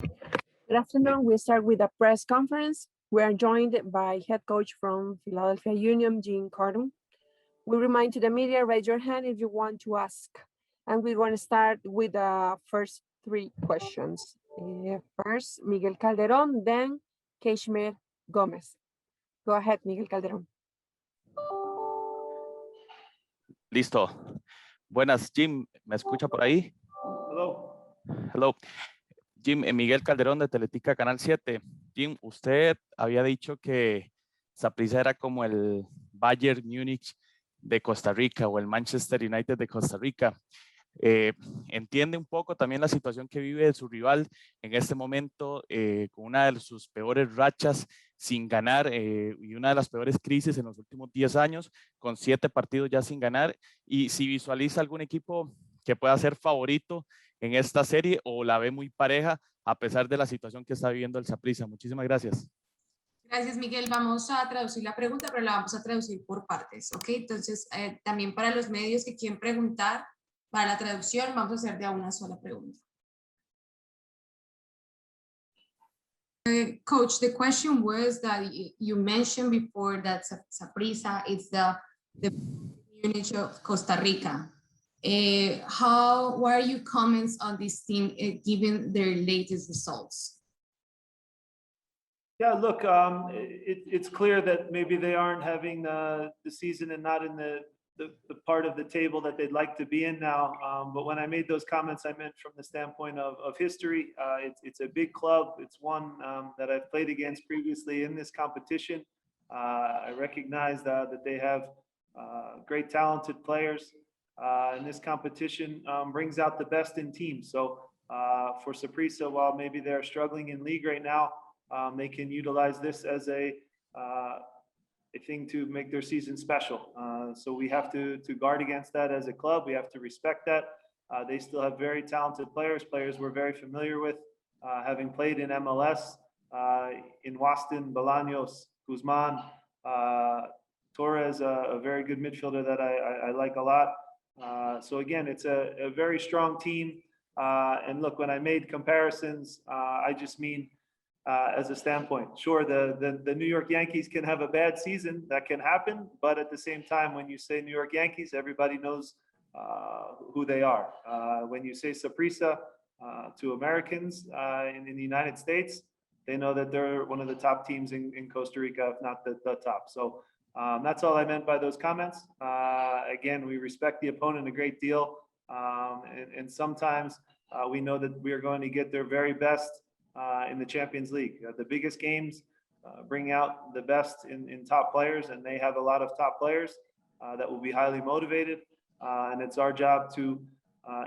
Good afternoon. We start with a press conference. We are joined by head coach from Philadelphia Union, Curtin. We remind to the media, raise your hand if you want to ask. And we're going to start with the first three questions. First, Miguel Calderon, then Kashmir Gomez. Go ahead, Miguel Calderon. Listo. Buenas, Jim. ¿Me escucha por ahí? Hello. Hello. Jim, Miguel Calderón de Teletica Canal 7. Jim, usted había dicho que Saprissa era como el Bayern Múnich de Costa Rica o el Manchester United de Costa Rica. Entiende un poco también la situación que vive su rival en este momento, con una de sus peores rachas sin ganar y una de las peores crisis en los últimos 10 años, con 7 partidos ya sin ganar, y si visualiza algún equipo que pueda ser favorito en esta serie o la ve muy pareja a pesar de la situación que está viviendo el Saprissa. Muchísimas gracias. Gracias, Miguel. Vamos a traducir la pregunta, pero la vamos a traducir por partes, ¿ok? Entonces, también para los medios que quieren preguntar, para la traducción vamos a hacer de a una sola pregunta. Coach, the question was that you mentioned before that Saprissa is the unit of Costa Rica. What are your comments on this team given their latest results? Yeah, look, it's clear that maybe they aren't having the season and not in the part of the table that they'd like to be in now. But when I made those comments, I meant from the standpoint of history. It's a big club. It's one that I've played against previously in this competition. I recognize that they have great talented players. And this competition brings out the best in teams. So for Saprissa, while maybe they're struggling in league right now, they can utilize this as a thing to make their season special. So we have to guard against that as a club. We have to respect that. They still have very talented players we're very familiar with, having played in MLS, in Waston, Bolaños, Guzman, Torres, a very good midfielder that I like a lot. So again, it's a very strong team. And look, when I made comparisons, I just mean as a standpoint. Sure, the New York Yankees can have a bad season. That can happen. But at the same time, when you say New York Yankees, everybody knows who they are. When you say Saprissa to Americans in the United States, they know that they're one of the top teams in Costa Rica, if not the top. So that's all I meant by those comments. Again, we respect the opponent a great deal. And sometimes we know that we are going to get their very best in the Champions League. The biggest games bring out the best in top players, and they have a lot of top players that will be highly motivated. And it's our job to,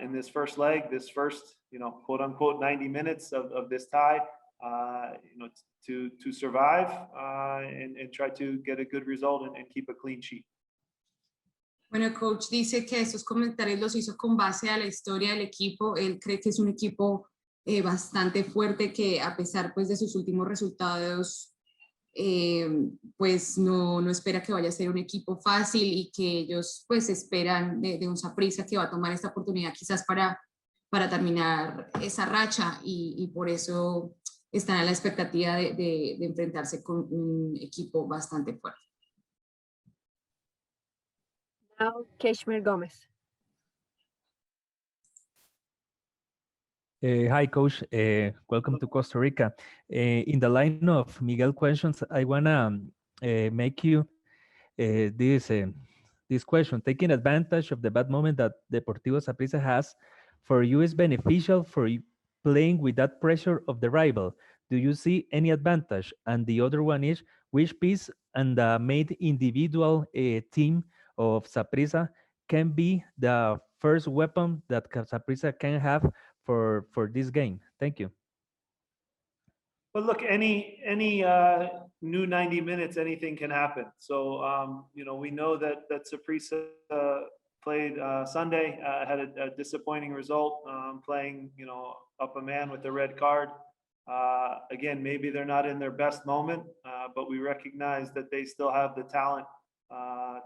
in this first leg, this first, quote unquote, 90 minutes of this tie, to survive and try to get a good result and keep a clean sheet. Bueno, el coach dice que esos comentarios los hizo con base a la historia del equipo. Él cree que es un equipo bastante fuerte que a pesar pues de sus últimos resultados pues no espera que vaya a ser un equipo fácil y que ellos pues esperan de un Saprissa que va a tomar esta oportunidad quizás para terminar esa racha y por eso están a la expectativa de enfrentarse con un equipo bastante fuerte. Now, Kashmir Gomez. Hi, Coach. Welcome to Costa Rica. In the line of Miguel questions, I want to make you this question. Taking advantage of the bad moment that Deportivo Saprissa has, for you is beneficial for you playing with that pressure of the rival. Do you see any advantage? And the other one is, which piece and the made individual team of Saprissa can be the first weapon that Saprissa can have for this game? Thank you. Well, look, any new 90 minutes, anything can happen. So, we know that Saprissa played Sunday, had a disappointing result, playing, up a man with the red card. Again, maybe they're not in their best moment, but we recognize that they still have the talent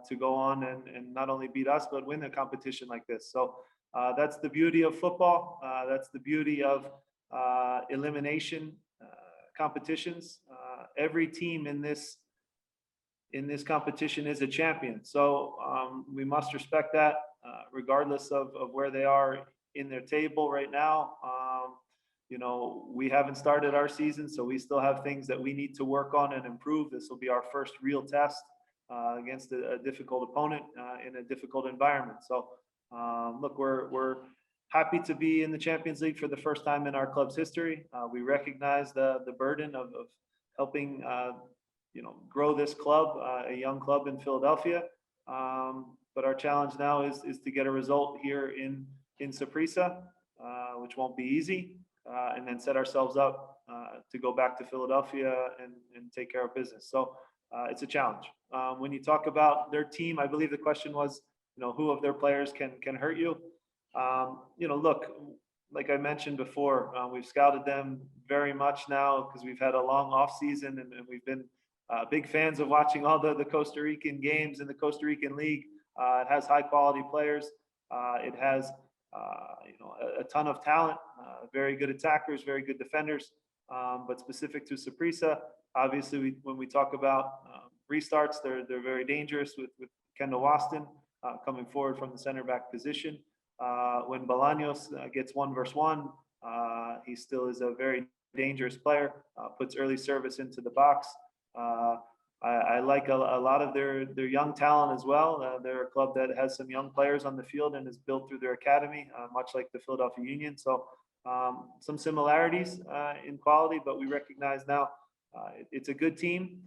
to go on and not only beat us, but win a competition like this. So that's the beauty of football. That's the beauty of elimination competitions. Every team in this competition is a champion. So we must respect that regardless of where they are in their table right now. You know, we haven't started our season, so we still have things that we need to work on and improve. This will be our first real test against a difficult opponent in a difficult environment. So look, we're happy to be in the Champions League for the first time in our club's history. We recognize the burden of helping you know, grow this club, a young club in Philadelphia. But our challenge now is to get a result here in Saprissa, which won't be easy, and then set ourselves up to go back to Philadelphia and take care of business. So it's a challenge. When you talk about their team, I believe the question was, you know, who of their players can hurt you? You know, look, like I mentioned before, we've scouted them very much now because we've had a long off season, and we've been big fans of watching all the Costa Rican games in the Costa Rican League. It has high quality players. It has you know, a ton of talent, very good attackers, very good defenders. But specific to Saprissa, obviously, when we talk about restarts, they're very dangerous with Kendall Waston coming forward from the center back position. When Bolaños gets 1v1, he still is a very dangerous player, puts early service into the box. I like a lot of their young talent as well. They're a club that has some young players on the field and is built through their academy, much like the Philadelphia Union. So some similarities in quality, but we recognize now it's a good team.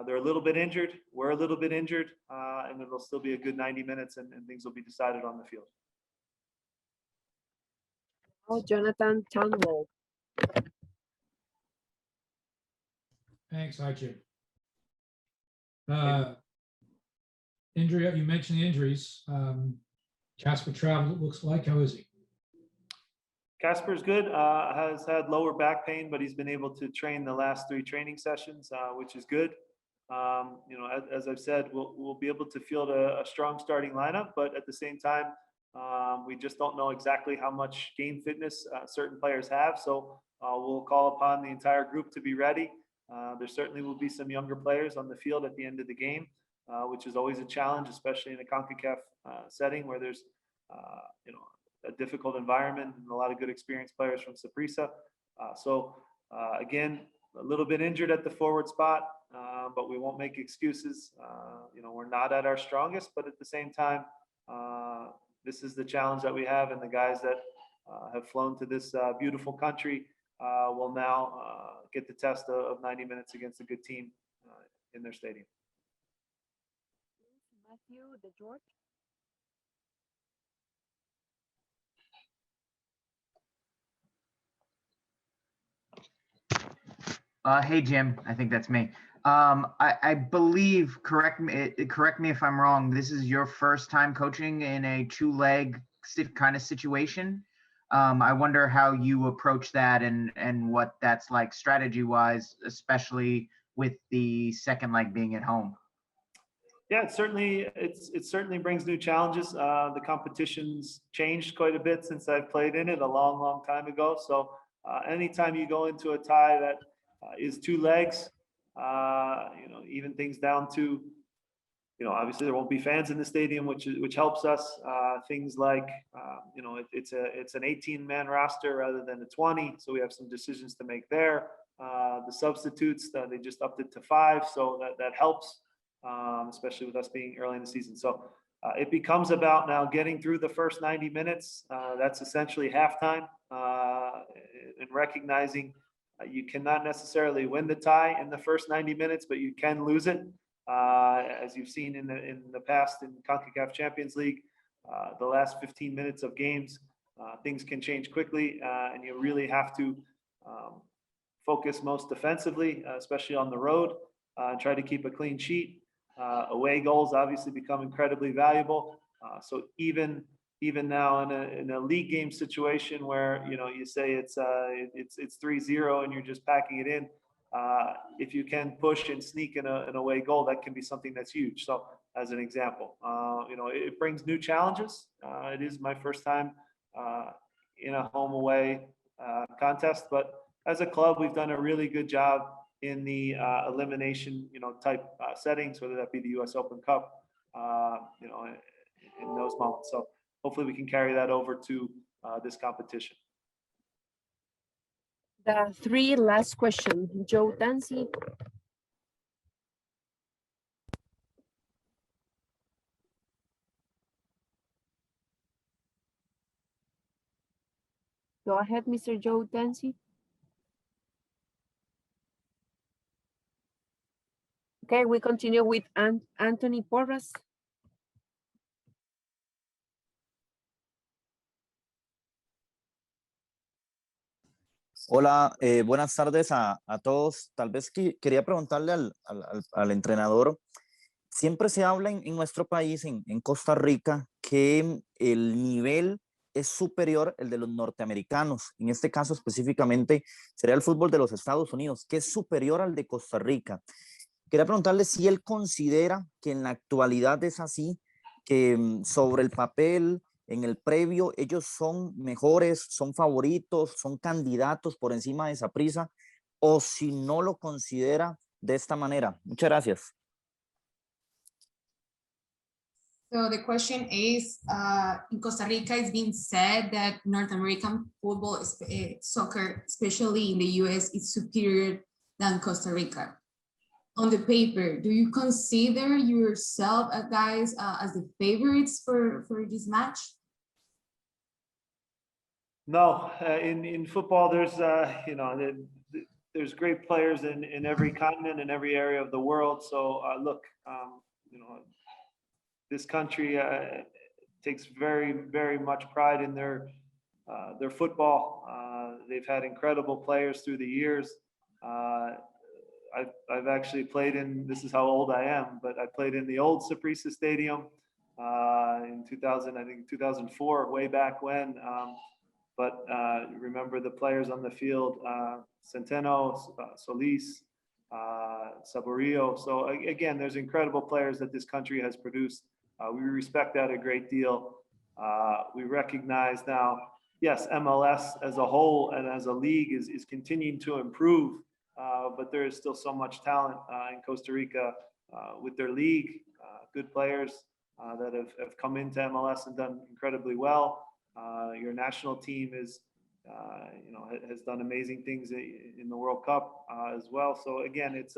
They're a little bit injured. We're a little bit injured, and it'll still be a good 90 minutes, and things will be decided on the field. Oh, Jonathan Turnbull. Thanks, hi, Jim. Injury, you mentioned the injuries. Casper traveled, it looks like. How is he? Casper's good, has had lower back pain, but he's been able to train the last 3 training sessions, which is good. You know, as I've said, we'll be able to field a strong starting lineup, but at the same time, we just don't know exactly how much game fitness certain players have. So we'll call upon the entire group to be ready. There certainly will be some younger players on the field at the end of the game, which is always a challenge, especially in a Concacaf setting where there's you know, a difficult environment and a lot of good experienced players from Saprissa. So again, a little bit injured at the forward spot, but we won't make excuses. You know, we're not at our strongest, but at the same time, this is the challenge that we have, and the guys that have flown to this beautiful country will now get the test of 90 minutes against a good team in their stadium. Matthew DeGeorge. Hey, Jim, I think that's me. I believe, correct me if I'm wrong, this is your first time coaching in a 2-leg kind of situation. I wonder how you approach that and what that's like strategy-wise, especially with the second leg being at home. Yeah, it certainly brings new challenges. The competition's changed quite a bit since I've played in it a long time ago. So anytime you go into a tie that is 2 legs, you know, even things down to, you know, obviously there won't be fans in the stadium, which helps us. Things like, you know, it's an 18-man roster rather than a 20, so we have some decisions to make there. The substitutes, they just upped it to 5, so that helps, especially with us being early in the season. So it becomes about now getting through the first 90 minutes. That's essentially halftime, and recognizing you cannot necessarily win the tie in the first 90 minutes, but you can lose it. As you've seen in the past in Concacaf Champions League, the last 15 minutes of games, things can change quickly, and you really have to focus most defensively, especially on the road, and try to keep a clean sheet. Away goals obviously become incredibly valuable. So even now in a league game situation where, you know, you say it's 3-0 and you're just packing it in, if you can push and sneak an away goal, that can be something that's huge. So as an example, you know, it brings new challenges. It is my first time in a home away contest. But as a club, we've done a really good job in the elimination, type settings, whether that be the U.S. Open Cup, in those moments. So hopefully we can carry that over to this competition. The three last questions. Joe Dancy. Go ahead, Mr. Joe Dancy. Okay, we continue with Anthony Porras. Hola, buenas tardes a todos. Tal vez quería preguntarle al entrenador, siempre se habla en nuestro país, en Costa Rica, que el nivel es superior al de los norteamericanos. En este caso específicamente sería el fútbol de los Estados Unidos, que es superior al de Costa Rica. Quería preguntarle si él considera que en la actualidad es así, que sobre el papel, en el previo, ellos son mejores, son favoritos, son candidatos por encima de Saprissa, o si no lo considera de esta manera. Muchas gracias. So the question is, in Costa Rica, it's been said that North American football, soccer, especially in the US, is superior than Costa Rica. On the paper, do you consider yourself, guys, as the favorites for this match? No, in football, there's there's great players in every continent and every area of the world. So look, this country takes very, very much pride in their football. They've had incredible players through the years. I've actually played in, this is how old I am, but I played in the old Saprissa Stadium in 2004, way back when. But remember the players on the field, Centeno, Solis, Saborio. So again, there's incredible players that this country has produced. We respect that a great deal. We recognize now, yes, MLS as a whole and as a league is continuing to improve, but there is still so much talent in Costa Rica with their league, good players that have come into MLS and done incredibly well. Your national team is, has done amazing things in the World Cup as well. So again, it's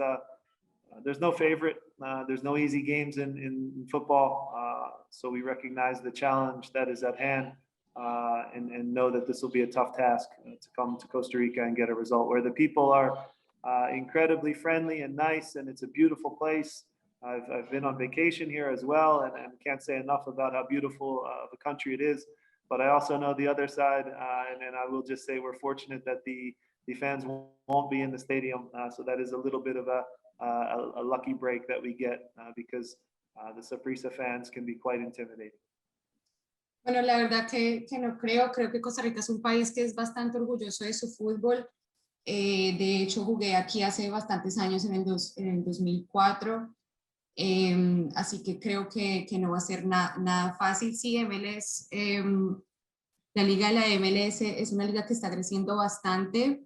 there's no favorite. There's no easy games in football. So we recognize the challenge that is at hand and know that this will be a tough task to come to Costa Rica and get a result where the people are incredibly friendly and nice, and it's a beautiful place. I've been on vacation here as well, and can't say enough about how beautiful of a country it is. But I also know the other side, and I will just say we're fortunate that the fans won't be in the stadium. So that is a little bit of a lucky break that we get because the Saprissa fans can be quite intimidating. Bueno, la verdad que no creo que Costa Rica es un país que es bastante orgulloso de su fútbol. De hecho, jugué aquí hace bastantes años, en el 2004. Así que creo que no va a ser nada fácil. Sí, MLS, la liga de la MLS es una liga que está creciendo bastante,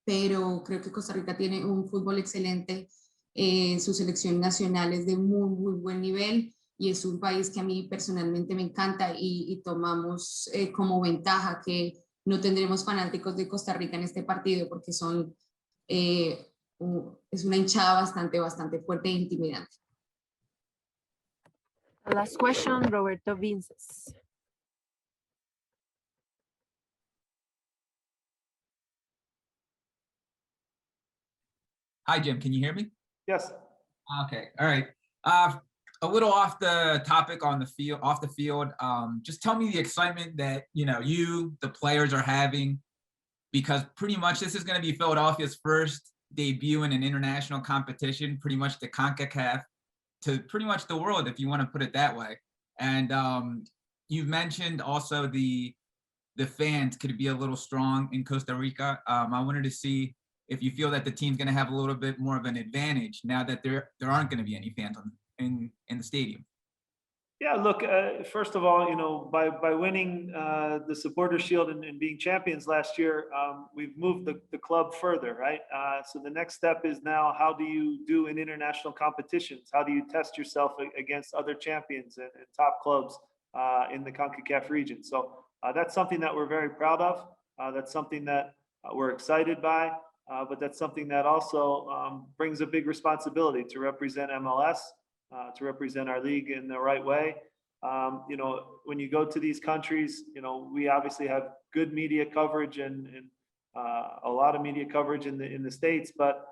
pero creo que Costa Rica tiene un fútbol excelente. Su selección nacional es de muy, muy buen nivel y es un país que a mí personalmente me encanta y tomamos como ventaja que no tendremos fanáticos de Costa Rica en este partido porque son... es una hinchada bastante fuerte e intimidante. Last question, Roberto Vinces. Hi, Jim. Can you hear me? Yes. Okay. All right. A little off the topic on the field, off the field. Just tell me the excitement that you, the players, are having, because pretty much this is going to be Philadelphia's first debut in an international competition, pretty much the Concacaf, to pretty much the world, if you want to put it that way. And you've mentioned also the fans could be a little strong in Costa Rica. I wanted to see if you feel that the team's going to have a little bit more of an advantage now that there aren't going to be any fans in the stadium. Yeah, look, first of all, you know, by winning the Supporter Shield and being champions last year, we've moved the club further, right? So the next step is now, how do you do in international competitions? How do you test yourself against other champions and top clubs in the Concacaf region? So that's something that we're very proud of. That's something that we're excited by, but that's something that also brings a big responsibility to represent MLS, to represent our league in the right way. You know, when you go to these countries, you know, we obviously have good media coverage and a lot of media coverage in the States, but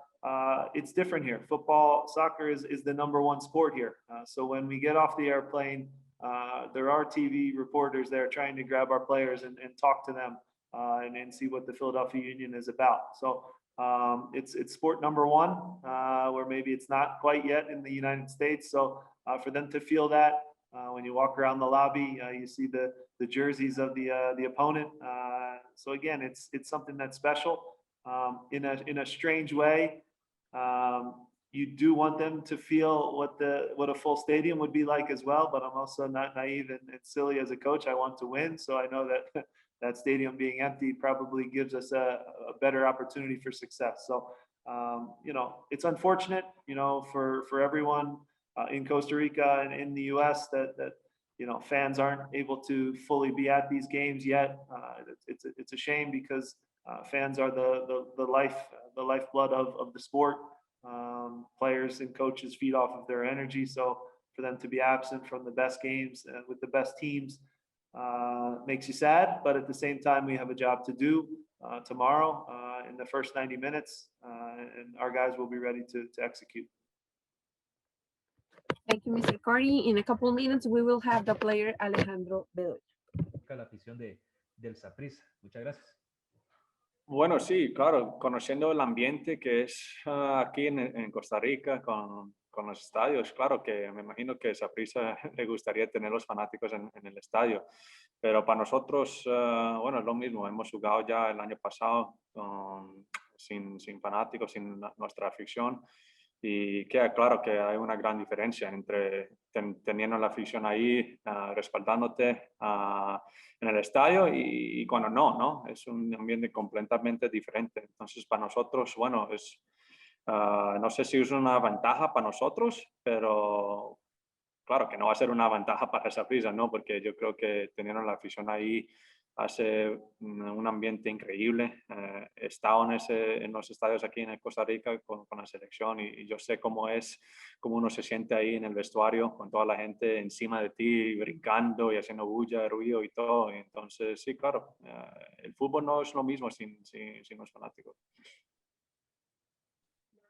it's different here. Football, soccer is the #1 sport here. So when we get off the airplane, there are TV reporters there trying to grab our players and talk to them and see what the Philadelphia Union is about. So it's sport #1, where maybe it's not quite yet in the United States. So for them to feel that, when you walk around the lobby, you see the jerseys of the opponent. So again, it's something that's special. In a strange way, you do want them to feel what a full stadium would be like as well. But I'm also not naive and silly as a coach. I want to win, so I know that that stadium being empty probably gives us a better opportunity for success. So, you know, it's unfortunate, you know, for everyone in Costa Rica and in the US that you know, fans aren't able to fully be at these games yet. It's a shame because fans are the lifeblood of the sport. Players and coaches feed off of their energy. So for them to be absent from the best games with the best teams makes you sad, but at the same time, we have a job to do tomorrow in the first 90 minutes, and our guys will be ready to execute. Thank you, Mr. Carney. In a couple of minutes, we will have the player Alejandro Bedoya. La afición del Saprissa. Muchas gracias. Bueno, sí, claro, conociendo el ambiente que es aquí en Costa Rica con los estadios, claro que me imagino que Saprissa le gustaría tener los fanáticos en el estadio, pero para nosotros, bueno, es lo mismo, hemos jugado ya el año pasado sin fanáticos, sin nuestra afición, y queda claro que hay una gran diferencia entre teniendo la afición ahí respaldándote en el estadio y cuando no, es un ambiente completamente diferente. Entonces para nosotros, bueno, no sé si es una ventaja para nosotros, pero claro que no va a ser una ventaja para Saprissa, ¿no? Porque yo creo que teniendo la afición ahí hace un ambiente increíble. He estado en los estadios aquí en Costa Rica con la selección y yo sé cómo uno se siente ahí en el vestuario con toda la gente encima de ti, brincando y haciendo bulla, ruido y todo. Y entonces, sí, claro, el fútbol no es lo mismo sin los fanáticos.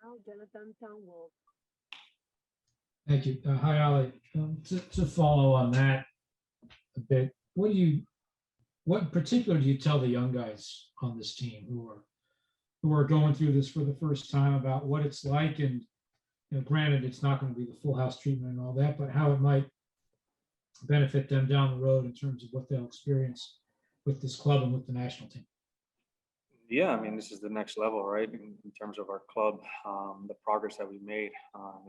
Now, Jonathan Townwell. Thank you. Hi, Ali. To follow on that a bit, what in particular do you tell the young guys on this team who are going through this for the first time about what it's like? And you know, granted, it's not going to be the full house treatment and all that, but how it might benefit them down the road in terms of what they'll experience with this club and with the national team. Yeah, I mean, this is the next level, right? In terms of our club, the progress that we made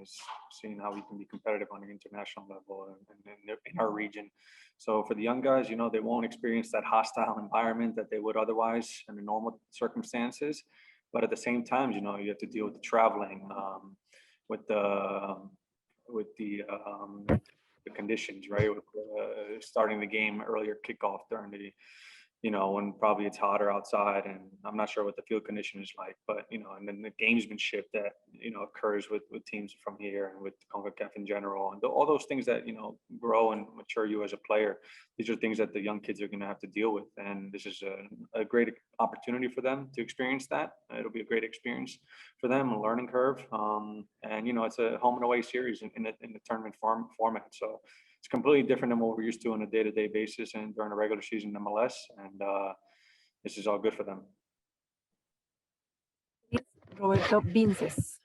is seeing how we can be competitive on an international level and in our region. So for the young guys, you know, they won't experience that hostile environment that they would otherwise in the normal circumstances. But at the same time, you know, you have to deal with the traveling, with the conditions, right? With starting the game earlier, kickoff during the, you know, when probably it's hotter outside, and I'm not sure what the field condition is like, but, you know, and then the gamesmanship that, you know, occurs with teams from here and with Concacaf in general, and all those things that, you know, grow and mature you as a player. These are things that the young kids are going to have to deal with, and this is a great opportunity for them to experience that. It'll be a great experience for them, a learning curve, and, you know, it's a home and away series in the tournament format, so it's completely different than what we're used to on a day-to-day basis and during a regular season MLS, and this is all good for them. Roberto Vinces.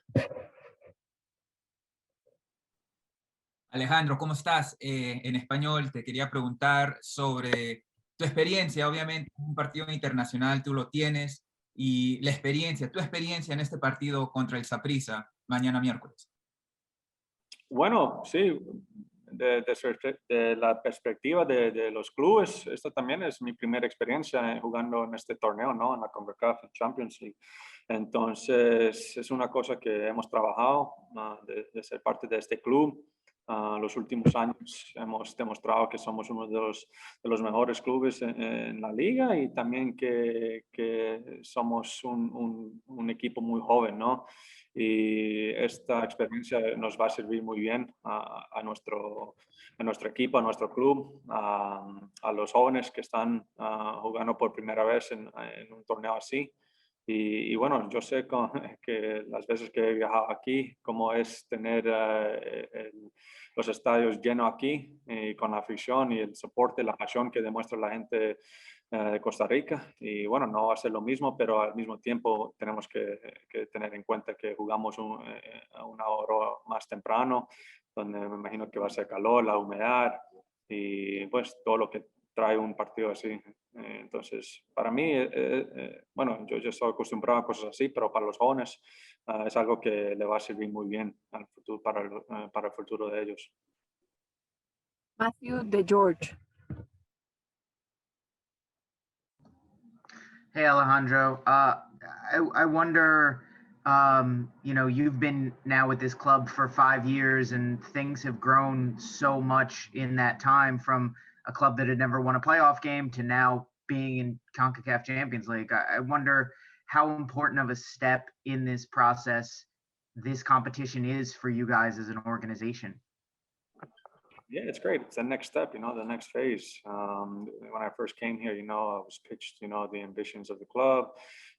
Alejandro, ¿cómo estás? En español te quería preguntar sobre tu experiencia, obviamente, un partido internacional tú lo tienes, y la experiencia, tu experiencia en este partido contra el Saprissa mañana miércoles. Bueno, sí, de la perspectiva de los clubes, esta también es mi primera experiencia jugando en este torneo, ¿no? En la Concacaf Champions League. Entonces, es una cosa que hemos trabajado de ser parte de este club. Los últimos años hemos demostrado que somos uno de los mejores clubes en la liga y también que somos un equipo muy joven, ¿no? Y esta experiencia nos va a servir muy bien a nuestro equipo, a nuestro club, a los jóvenes que están jugando por primera vez en un torneo así. Y bueno, yo sé que las veces que he viajado aquí, cómo es tener los estadios llenos aquí, con la afición y el soporte, la pasión que demuestra la gente de Costa Rica. Y bueno, no va a ser lo mismo, pero al mismo tiempo tenemos que tener en cuenta que jugamos a una hora más temprano, donde me imagino que va a ser calor, la humedad y pues todo lo que trae un partido así. Entonces, para mí, bueno, yo estoy acostumbrado a cosas así, pero para los jóvenes es algo que le va a servir muy bien al futuro, para el futuro de ellos. Matthew de George. Hey, Alejandro. I wonder, you know, you've been now with this club for 5 years and things have grown so much in that time, from a club that had never won a playoff game to now being in Concacaf Champions League. I wonder how important of a step in this process this competition is for you guys as an organization. Yeah, it's great. It's the next step, you know, the next phase. When I first came here, you know, I was pitched, you know, the ambitions of the club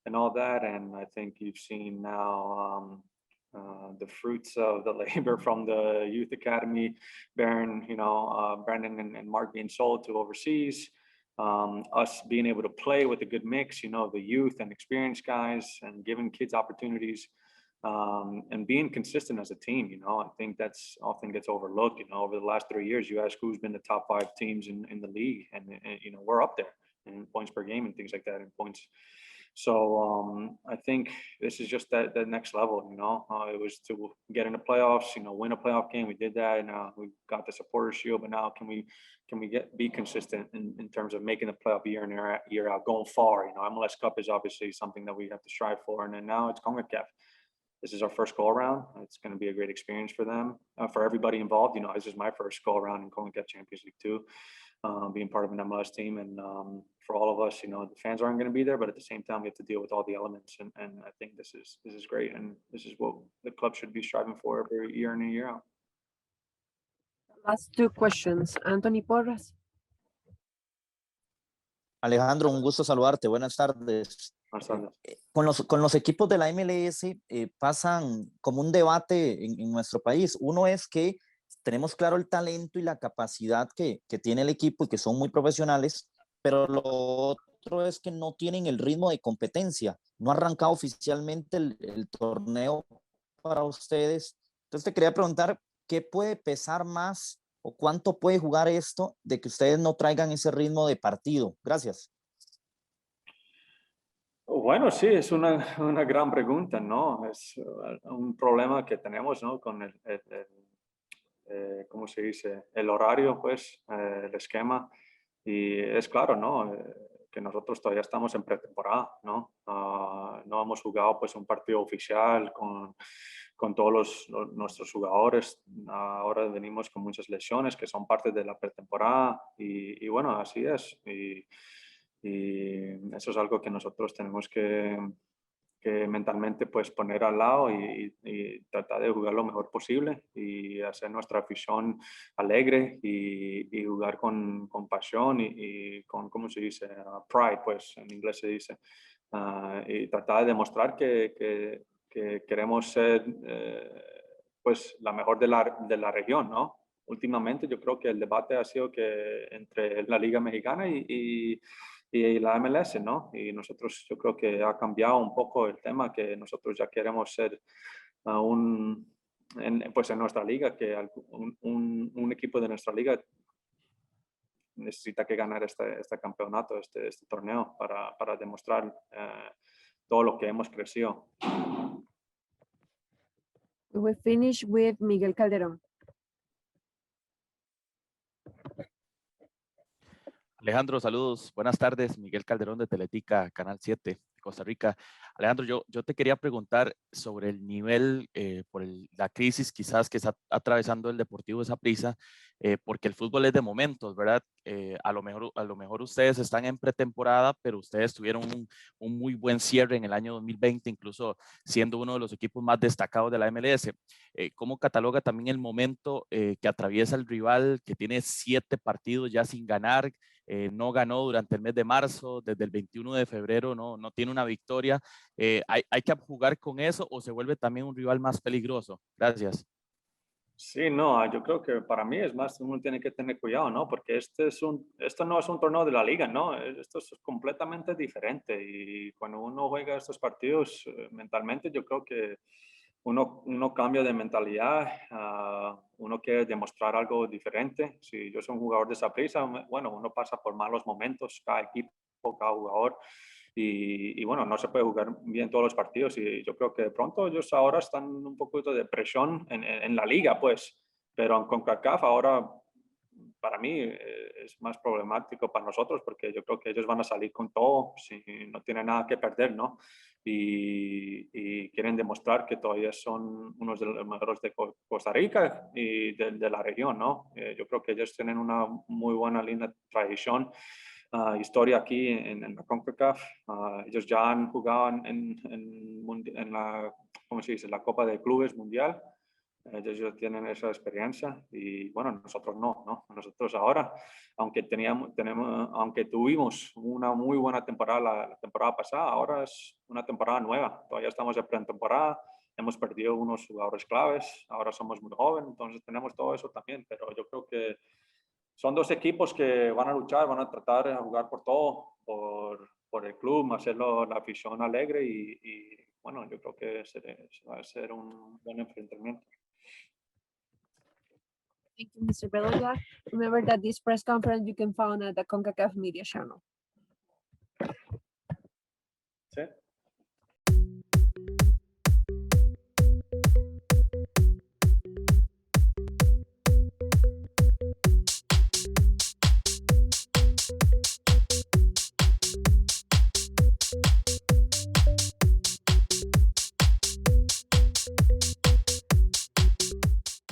and all that. And I think you've seen now the fruits of the labor from the youth academy, Baron, you know, Brandon and Mark being sold to overseas. Us being able to play with a good mix, you know, the youth and experienced guys and giving kids opportunities. And being consistent as a team, you know, I think that's often gets overlooked. You know, over the last 3 years, you ask who's been the top 5 teams in the league, and you know, we're up there in points per game and things like that, in points. So I think this is just that next level. You know, it was to get in the playoffs, you know, win a playoff game. We did that, and we got the Supporters Shield. But now, can we be consistent in terms of making the playoff year in year out, going far? You know, MLS Cup is obviously something that we have to strive for, and then now it's Concacaf. This is our first go around. It's going to be a great experience for them, for everybody involved. You know, this is my first go around in Concacaf Champions League too, being part of an MLS team. And for all of us, you know, the fans aren't going to be there, but at the same time, we have to deal with all the elements. And I think this is great. And this is what the club should be striving for every year in and year out. Last 2 questions. Anthony Porras. Alejandro, un gusto saludarte. Buenas tardes. Con los equipos de la MLS pasan como un debate en nuestro país. Uno es que tenemos claro el talento y la capacidad que tiene el equipo y que son muy profesionales, pero lo otro es que no tienen el ritmo de competencia. No ha arrancado oficialmente el torneo para ustedes. Entonces te quería preguntar, ¿qué puede pesar más o cuánto puede jugar esto de que ustedes no traigan ese ritmo de partido? Gracias. Bueno, sí, es una gran pregunta, ¿no? Es un problema que tenemos, ¿no? Con ¿cómo se dice? El horario, pues, el esquema. Y es claro, ¿no? Que nosotros todavía estamos en pretemporada, ¿no? No hemos jugado, pues, un partido oficial con todos nuestros jugadores. Ahora venimos con muchas lesiones que son parte de la pretemporada. Y bueno, así es. Y eso es algo que nosotros tenemos que mentalmente pues poner al lado y tratar de jugar lo mejor posible y hacer nuestra afición alegre y jugar con pasión y con, ¿cómo se dice? Pride, pues en inglés se dice. Y tratar de demostrar que queremos ser pues la mejor de la región, ¿no? Últimamente yo creo que el debate ha sido que entre la Liga Mexicana y la MLS, ¿no? Y nosotros, yo creo que ha cambiado un poco el tema, que nosotros ya queremos ser pues en nuestra liga, que un equipo de nuestra liga necesita que ganar este campeonato, este torneo, para demostrar todo lo que hemos crecido. We will finish with Miguel Calderón. Alejandro, saludos. Buenas tardes. Miguel Calderón de Teletica, Canal 7 de Costa Rica. Alejandro, yo te quería preguntar sobre el nivel, la crisis quizás que está atravesando el Deportivo de Saprissa, porque el fútbol es de momentos, ¿verdad? A lo mejor ustedes están en pretemporada, pero ustedes tuvieron un muy buen cierre en el año 2020, incluso siendo uno de los equipos más destacados de la MLS. ¿Cómo cataloga también el momento que atraviesa el rival, que tiene 7 partidos ya sin ganar? No ganó durante el mes de marzo, desde el 21 de febrero no tiene una victoria. ¿Hay que jugar con eso o se vuelve también un rival más peligroso? Gracias. Sí, no, yo creo que para mí es más, uno tiene que tener cuidado, ¿no? Porque esto no es un torneo de la liga, ¿no? Esto es completamente diferente y cuando uno juega estos partidos mentalmente, yo creo que uno cambia de mentalidad, uno quiere demostrar algo diferente. Si yo soy un jugador de Saprissa, bueno, uno pasa por malos momentos, cada equipo, cada jugador. Y bueno, no se puede jugar bien todos los partidos y yo creo que de pronto ellos ahora están un poquito de presión en la liga, pues, pero en Concacaf ahora para mí es más problemático para nosotros porque yo creo que ellos van a salir con todo si no tienen nada que perder, ¿no? Y quieren demostrar que todavía son unos de los mejores de Costa Rica y de la región, ¿no? Yo creo que ellos tienen una muy buena línea de tradición. Historia aquí en la Concacaf. Ellos ya han jugado en la, ¿cómo se dice? La Copa de Clubes Mundial. Ellos ya tienen esa experiencia y bueno, nosotros no. Nosotros ahora, aunque tuvimos una muy buena temporada la temporada pasada, ahora es una temporada nueva. Todavía estamos en pretemporada, hemos perdido unos jugadores claves, ahora somos muy jóvenes, entonces tenemos todo eso también, pero yo creo que son dos equipos que van a luchar, van a tratar de jugar por todo, por el club, hacerlo la afición alegre y bueno, yo creo que va a ser un buen enfrentamiento. Thank you, Mr. Bedoya. Remember that this press conference you can find at the Concacaf media channel. ¿Sí?